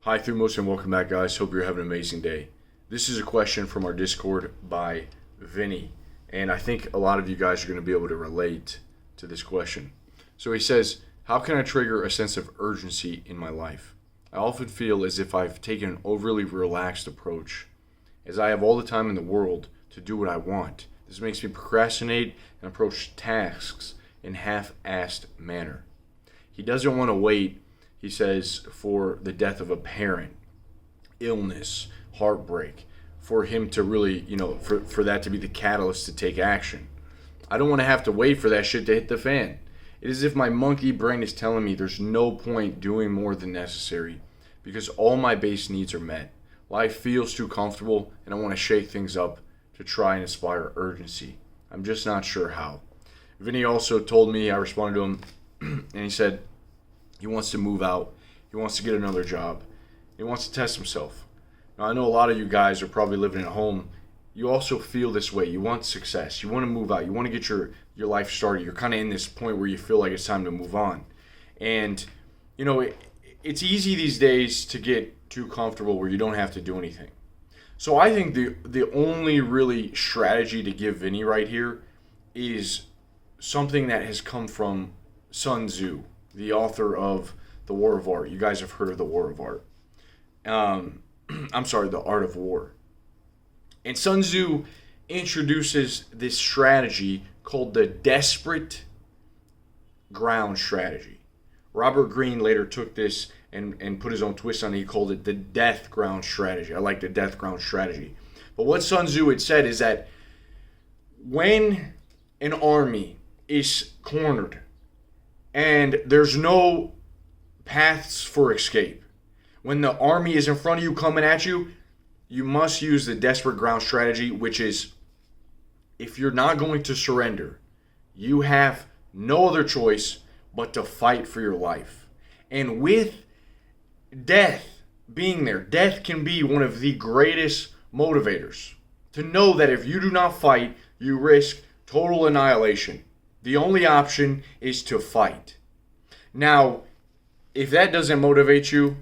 Hi, Thumos, and welcome back, guys. Hope you're having an amazing day. This is a question from our Discord by Vinny, and I think a lot of you guys are going to be able to relate to this question. So he says, how can I trigger a sense of urgency in my life? I often feel as if I've taken an overly relaxed approach, as I have all the time in the world to do what I want. This makes me procrastinate and approach tasks in half-assed manner. He doesn't want to wait, he says, for the death of a parent, illness, heartbreak, for him to really, for that to be the catalyst to take action. I don't want to have to wait for that shit to hit the fan. It is as if my monkey brain is telling me there's no point doing more than necessary because all my base needs are met. Life feels too comfortable and I want to shake things up to try and inspire urgency. I'm just not sure how. Vinny also told me, I responded to him, and he said he wants to move out. He wants to get another job. He wants to test himself. Now, I know a lot of you guys are probably living at home. You also feel this way. You want success. You want to move out. You want to get your life started. You're kind of in this point where you feel like it's time to move on. And, it's easy these days to get too comfortable where you don't have to do anything. So I think the only really strategy to give Vinny right here is something that has come from Sun Tzu, the author of The War of Art. You guys have heard of The War of Art. The Art of War. And Sun Tzu introduces this strategy called the desperate ground strategy. Robert Greene later took this and put his own twist on it. He called it the death ground strategy. I like the death ground strategy. But what Sun Tzu had said is that when an army is cornered and there's no paths for escape, when the army is in front of you coming at you, you must use the desperate ground strategy, which is if you're not going to surrender, you have no other choice but to fight for your life. And with death being there, death can be one of the greatest motivators. To know that if you do not fight, you risk total annihilation. The only option is to fight. Now, if that doesn't motivate you,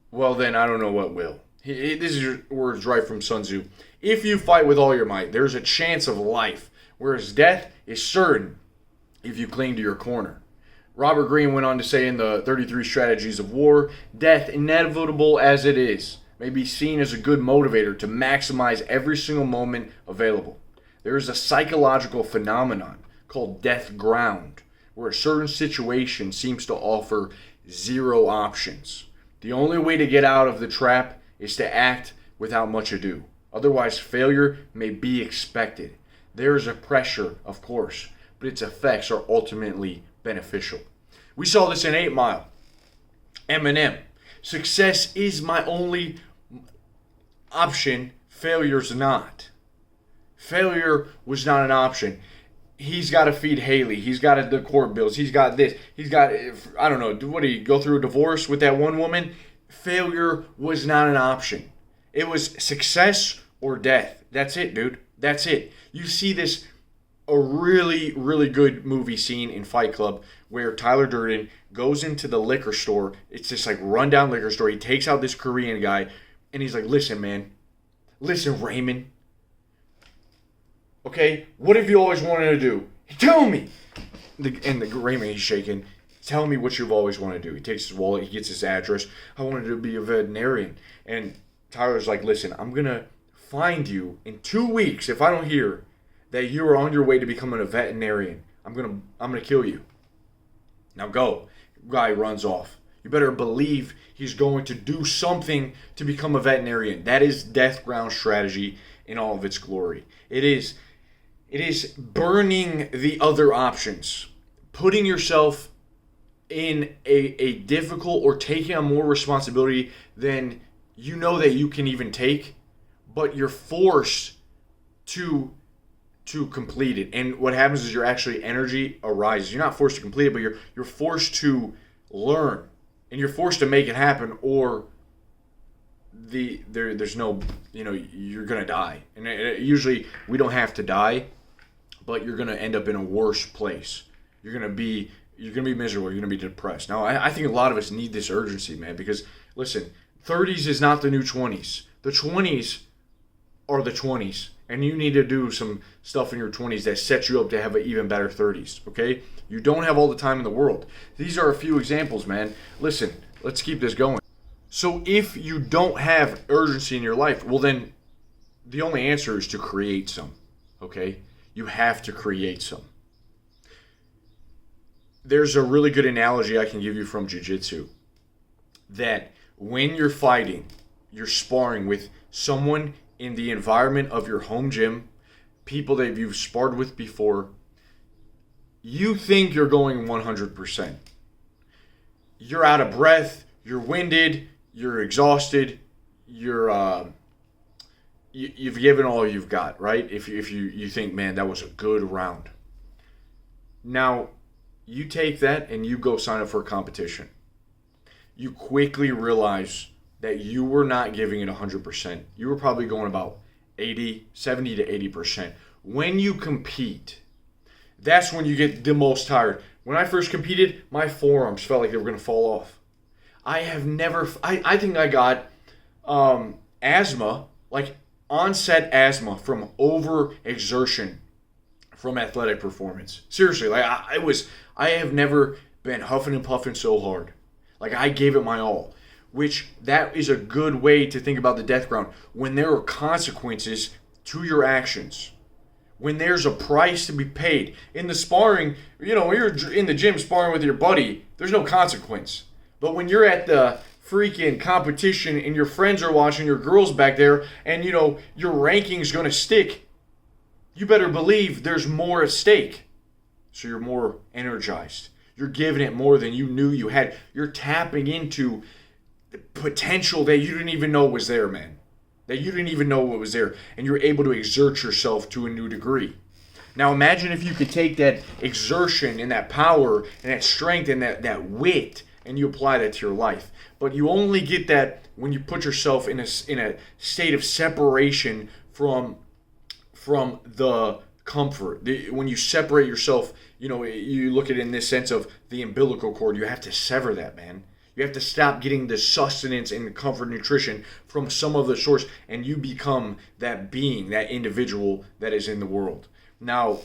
well then I don't know what will. This is words right from Sun Tzu. If you fight with all your might, there's a chance of life, whereas death is certain if you cling to your corner. Robert Greene went on to say in the 33 Strategies of War, death, inevitable as it is, may be seen as a good motivator to maximize every single moment available. There is a psychological phenomenon called death ground, where a certain situation seems to offer zero options. The only way to get out of the trap is to act without much ado. Otherwise, failure may be expected. There is a pressure, of course, but its effects are ultimately beneficial. We saw this in 8 Mile. Eminem. Success is my only option. Failure's not. Failure was not an option. He's got to feed Haley. He's got the court bills. He's got this. He's got, I don't know, what did he go through a divorce with that one woman? Failure was not an option. It was success or death. That's it, dude. That's it. You see this, a really, really good movie scene in Fight Club where Tyler Durden goes into the liquor store. It's this like rundown liquor store. He takes out this Korean guy and he's like, listen, man. Listen, Raymond. Okay, what have you always wanted to do? Tell me. And the Raymond, he's shaking. Tell me what you've always wanted to do. He takes his wallet. He gets his address. I wanted to be a veterinarian. And Tyler's like, listen, I'm going to find you in 2 weeks if I don't hear that you are on your way to becoming a veterinarian. I'm gonna kill you. Now go. Guy runs off. You better believe he's going to do something to become a veterinarian. That is death ground strategy in all of its glory. It is burning the other options, putting yourself in a difficult or taking on more responsibility than you know that you can even take, but you're forced to complete it. And what happens is your actually energy arises. You're not forced to complete it, but you're forced to learn and you're forced to make it happen, or there's no, you're gonna die. And usually we don't have to die, but you're gonna end up in a worse place. You're gonna be miserable. You're gonna be depressed. Now I think a lot of us need this urgency, man, because listen, 30s is not the new 20s. The 20s are the 20s. And you need to do some stuff in your 20s that sets you up to have an even better 30s, okay? You don't have all the time in the world. These are a few examples, man. Listen, let's keep this going. So if you don't have urgency in your life, well then the only answer is to create some, okay? You have to create some. There's a really good analogy I can give you from jiu-jitsu that when you're fighting, you're sparring with someone in the environment of your home gym, people that you've sparred with before, you think you're going 100%. You're out of breath, you're winded, you're exhausted, you've given all you've got, right? If you think, man, that was a good round. Now, you take that and you go sign up for a competition. You quickly realize that you were not giving it 100%. You were probably going about 70 to 80%. When you compete, that's when you get the most tired. When I first competed, my forearms felt like they were going to fall off. I think I got asthma, like onset asthma from overexertion from athletic performance. Seriously, like I have never been huffing and puffing so hard. Like I gave it my all. Which that is a good way to think about the death ground. When there are consequences to your actions, when there's a price to be paid. In the sparring, when you're in the gym sparring with your buddy, there's no consequence. But when you're at the freaking competition and your friends are watching, your girls back there, and your ranking's going to stick, you better believe there's more at stake. So you're more energized. You're giving it more than you knew you had. You're tapping into potential that you didn't even know was there, man. That you didn't even know what was there. And you're able to exert yourself to a new degree. Now imagine if you could take that exertion and that power and that strength and that wit and you apply that to your life. But you only get that when you put yourself in a state of separation from the comfort. When you separate yourself, you look at it in this sense of the umbilical cord. You have to sever that, man. You have to stop getting the sustenance and comfort nutrition from some other source, and you become that being, that individual that is in the world. Now,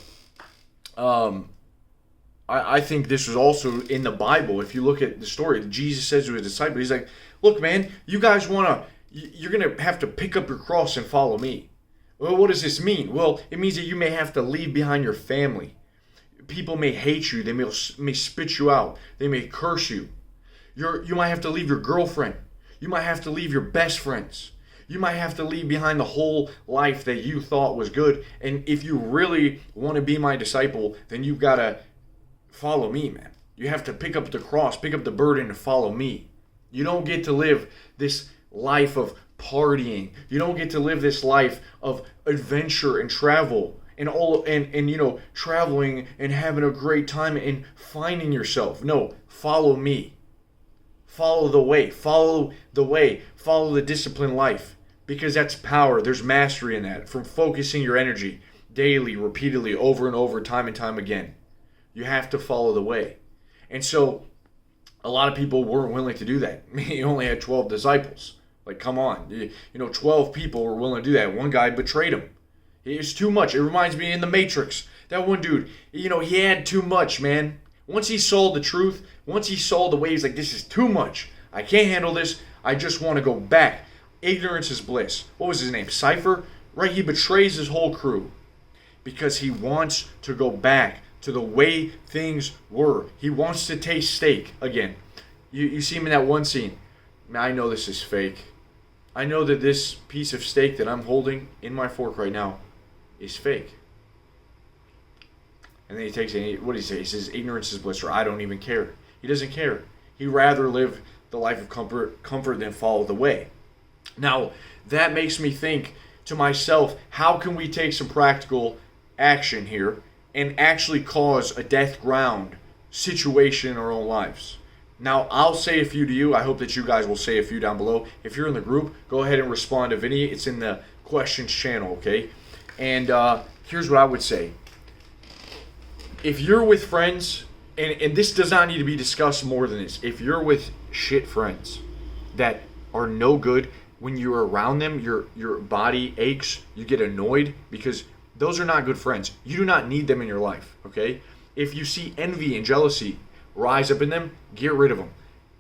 I think this was also in the Bible. If you look at the story, Jesus says to his disciples, he's like, look, man, you guys you're going to have to pick up your cross and follow me. Well, what does this mean? Well, it means that you may have to leave behind your family. People may hate you. They may spit you out. They may curse you. You might have to leave your girlfriend. You might have to leave your best friends. You might have to leave behind the whole life that you thought was good. And if you really want to be my disciple, then you've got to follow me, man. You have to pick up the cross, pick up the burden and follow me. You don't get to live this life of partying. You don't get to live this life of adventure and travel and traveling and having a great time and finding yourself. No, follow me. Follow the way. Follow the way. Follow the disciplined life. Because that's power. There's mastery in that. From focusing your energy daily, repeatedly, over and over, time and time again. You have to follow the way. And so, a lot of people weren't willing to do that. He only had 12 disciples. Like, come on. 12 people were willing to do that. One guy betrayed him. It's too much. It reminds me in The Matrix. That one dude, he had too much, man. Once he saw the truth, once he saw the way, he's like, this is too much. I can't handle this. I just want to go back. Ignorance is bliss. What was his name? Cypher? Right? He betrays his whole crew because he wants to go back to the way things were. He wants to taste steak again. You see him in that one scene. I know this is fake. I know that this piece of steak that I'm holding in my fork right now is fake. And then he takes it, what does he say? He says, ignorance is bliss, or I don't even care. He doesn't care. He'd rather live the life of comfort than follow the way. Now, that makes me think to myself, how can we take some practical action here and actually cause a death ground situation in our own lives? Now, I'll say a few to you. I hope that you guys will say a few down below. If you're in the group, go ahead and respond to Vinny. It's in the questions channel, okay? And here's what I would say. If you're with friends, and this does not need to be discussed more than this. If you're with shit friends that are no good. When you're around them, your body aches. You get annoyed because those are not good friends. You do not need them in your life, okay? If you see envy and jealousy rise up in them, get rid of them.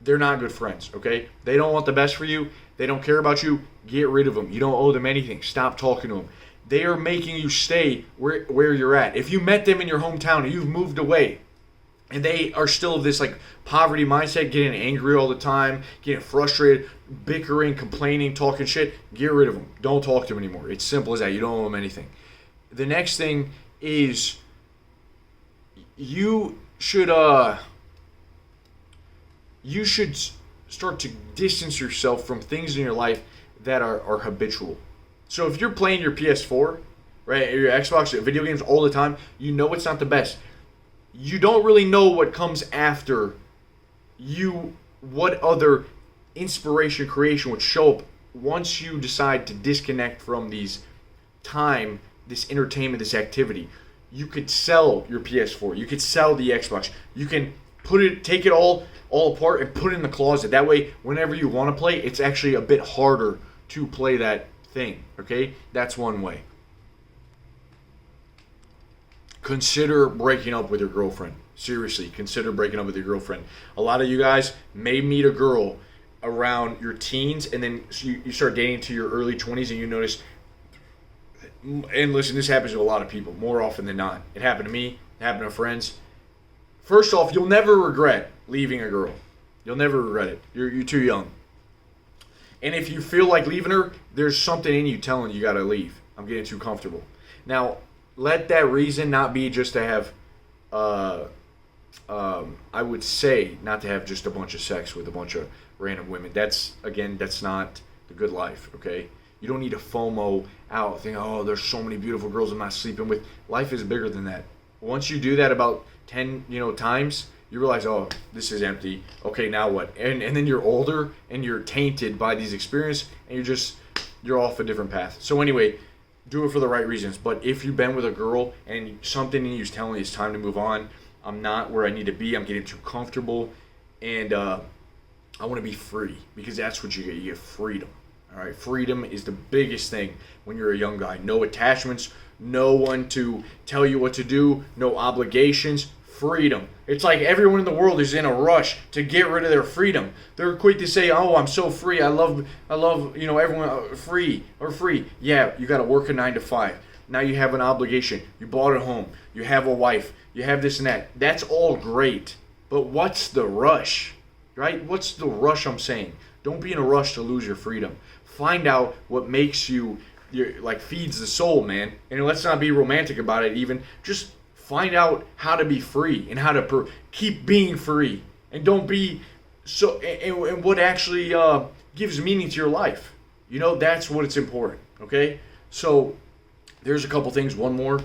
They're not good friends, okay? They don't want the best for you. They don't care about you. Get rid of them. You don't owe them anything. Stop talking to them. They are making you stay where you're at. If you met them in your hometown and you've moved away, and they are still this like poverty mindset, getting angry all the time, getting frustrated, bickering, complaining, talking shit, get rid of them. Don't talk to them anymore. It's simple as that. You don't owe them anything. The next thing is you should start to distance yourself from things in your life that are habitual. So if you're playing your PS4, right, or your Xbox, video games all the time, you know it's not the best. You don't really know what comes after you, what other inspiration, creation would show up once you decide to disconnect from this entertainment, this activity. You could sell your PS4. You could sell the Xbox. You can take it all apart and put it in the closet. That way, whenever you want to play, it's actually a bit harder to play that thing. Okay? That's one way. Consider breaking up with your girlfriend. Seriously, consider breaking up with your girlfriend. A lot of you guys may meet a girl around your teens, and then you start dating to your early 20s, and you notice, and listen, this happens to a lot of people more often than not. It happened to me. It happened to friends. First off, you'll never regret leaving a girl. You'll never regret it. You're too young. And if you feel like leaving her, there's something in you telling you got to leave. I'm getting too comfortable. Now, let that reason not be just to have, I would say, not to have just a bunch of sex with a bunch of random women. That's not the good life, okay? You don't need to FOMO out, think, oh, there's so many beautiful girls I'm not sleeping with. Life is bigger than that. Once you do that about 10, times, you realize, oh, this is empty. Okay, now what? And then you're older and you're tainted by these experiences, and you're off a different path. So anyway, do it for the right reasons. But if you've been with a girl and something in you is telling you it's time to move on, I'm not where I need to be, I'm getting too comfortable, and I want to be free, because that's what you get. You get freedom. All right, freedom is the biggest thing when you're a young guy. No attachments, no one to tell you what to do, no obligations, freedom. It's like everyone in the world is in a rush to get rid of their freedom. They're quick to say, "Oh, I'm so free. I love, everyone free." Yeah, you got to work a 9 to 5. Now you have an obligation. You bought a home. You have a wife. You have this and that. That's all great. But what's the rush? Right? What's the rush I'm saying? Don't be in a rush to lose your freedom. Find out what makes you feeds the soul, man. And let's not be romantic about it even. Just find out how to be free and how to keep being free. And don't be so, and what actually gives meaning to your life. That's what it's important, okay? So there's a couple things. One more.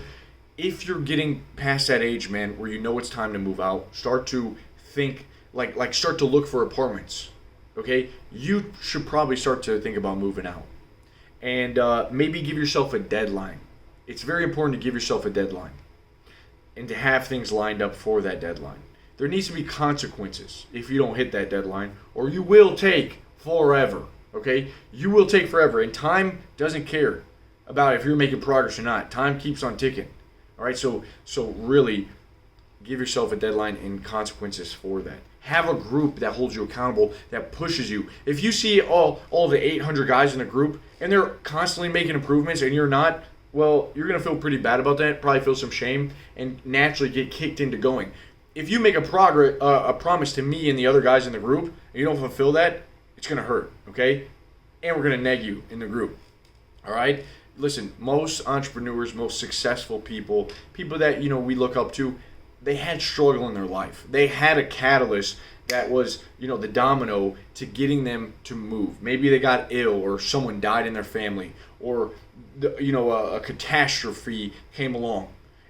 If you're getting past that age, man, where it's time to move out, start to think, start to look for apartments. Okay, you should probably start to think about moving out, and maybe give yourself a deadline. It's very important to give yourself a deadline and to have things lined up for that deadline. There needs to be consequences if you don't hit that deadline, or you will take forever. Okay, you will take forever, and time doesn't care about if you're making progress or not. Time keeps on ticking. All right, so really give yourself a deadline and consequences for that. Have a group that holds you accountable, that pushes you. If you see all the 800 guys in the group and they're constantly making improvements and you're not, well, you're going to feel pretty bad about that, probably feel some shame, and naturally get kicked into going. If you make a promise to me and the other guys in the group and you don't fulfill that, it's going to hurt, okay? And we're going to neg you in the group, all right? Listen, most entrepreneurs, most successful people that, we look up to, they had struggle in their life. They had a catalyst that was, the domino to getting them to move. Maybe they got ill, or someone died in their family, or, a catastrophe came along,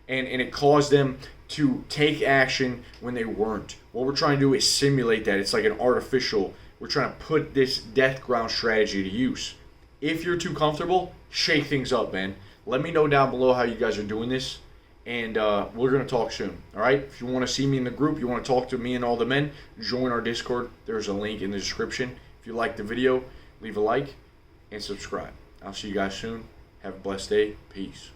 and it caused them to take action when they weren't. What we're trying to do is simulate that. It's like an artificial. We're trying to put this death ground strategy to use. If you're too comfortable, shake things up, man. Let me know down below how you guys are doing this. And we're going to talk soon, all right? If you want to see me in the group, you want to talk to me and all the men, join our Discord. There's a link in the description. If you like the video, leave a like, and subscribe. I'll see you guys soon. Have a blessed day. Peace.